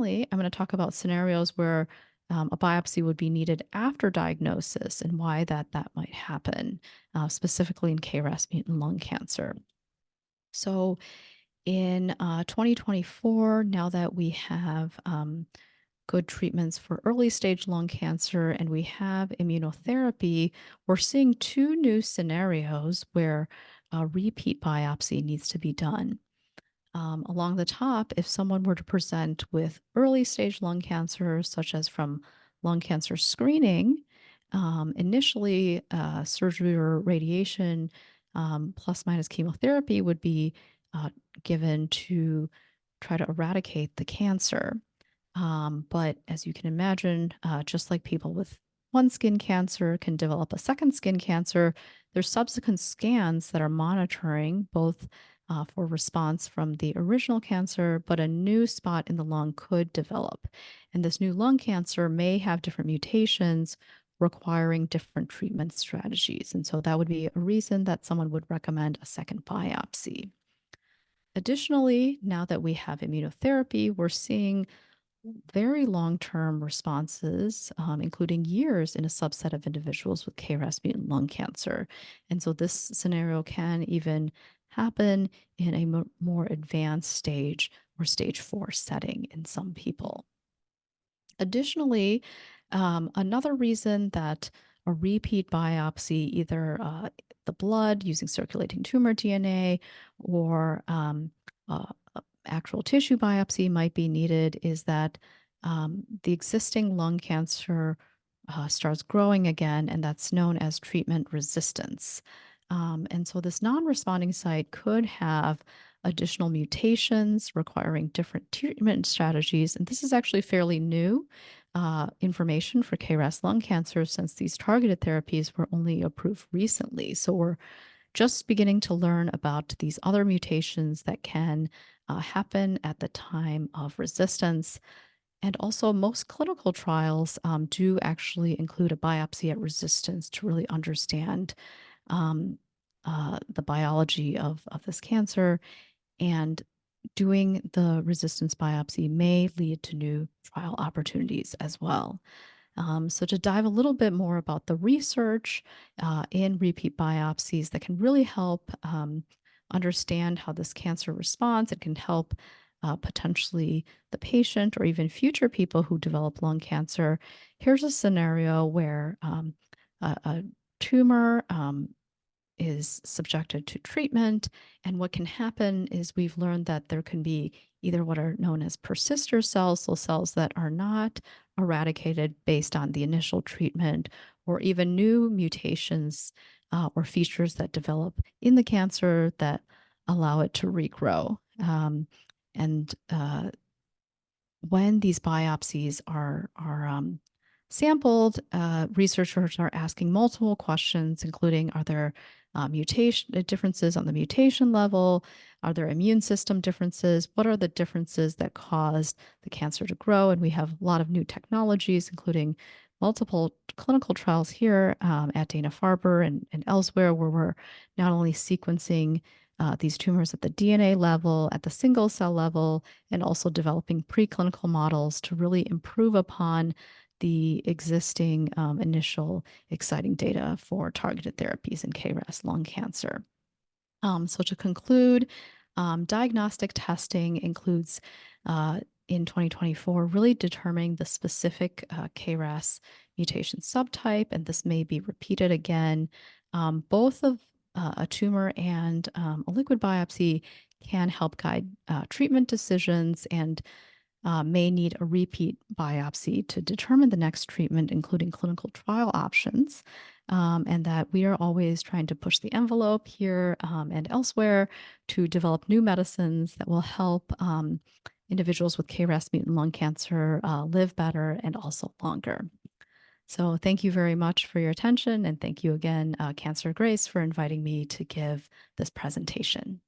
finally, I'm going to talk about scenarios where a biopsy would be needed after diagnosis and why that might happen, specifically in KRAS mutant lung cancer. So in 2024, now that we have good treatments for early stage lung cancer and we have immunotherapy, we're seeing two new scenarios where a repeat biopsy needs to be done. Along the top, if someone were to present with early stage lung cancer, such as from lung cancer screening, initially surgery or radiation plus minus chemotherapy would be given to try to eradicate the cancer. But as you can imagine, just like people with one skin cancer can develop a second skin cancer, there's subsequent scans that are monitoring both for response from the original cancer, but a new spot in the lung could develop. And this new lung cancer may have different mutations requiring different treatment strategies. And so that would be a reason that someone would recommend a second biopsy. Additionally, now that we have immunotherapy, we're seeing very long-term responses, including years in a subset of individuals with KRAS mutant lung cancer. And so this scenario can even happen in a more advanced stage or stage 4 setting in some people. Additionally, another reason that a repeat biopsy, either the blood using circulating tumor DNA or actual tissue biopsy might be needed, is that the existing lung cancer starts growing again, and that's known as treatment resistance. And so this non-responding site could have additional mutations requiring different treatment strategies. And this is actually fairly new information for KRAS lung cancer, since these targeted therapies were only approved recently. So we're just beginning to learn about these other mutations that can happen at the time of resistance. And also, most clinical trials do actually include a biopsy at resistance to really understand the biology of this cancer. And doing the resistance biopsy may lead to new trial opportunities as well. So to dive a little bit more about the research in repeat biopsies that can really help understand how this cancer responds, it can help potentially the patient or even future people who develop lung cancer. Here's a scenario where a tumor is subjected to treatment. And what can happen is we've learned that there can be either what are known as persister cells, so cells that are not eradicated based on the initial treatment, or even new mutations or features that develop in the cancer that allow it to regrow. And when these biopsies are sampled, researchers are asking multiple questions, including, are there mutation differences on the mutation level? Are there immune system differences? What are the differences that caused the cancer to grow? And we have a lot of new technologies, including multiple clinical trials here at Dana-Farber and elsewhere, where we're not only sequencing these tumors at the DNA level, at the single cell level, and also developing preclinical models to really improve upon the existing initial exciting data for targeted therapies in KRAS lung cancer. So to conclude, diagnostic testing includes in 2024 really determining the specific KRAS mutation subtype, and this may be repeated again. Both of a tumor and a liquid biopsy can help guide treatment decisions, and may need a repeat biopsy to determine the next treatment, including clinical trial options. And that we are always trying to push the envelope here and elsewhere to develop new medicines that will help individuals with KRAS mutant lung cancer live better and also longer. So thank you very much for your attention, and thank you again, Cancer Grace, for inviting me to give this presentation.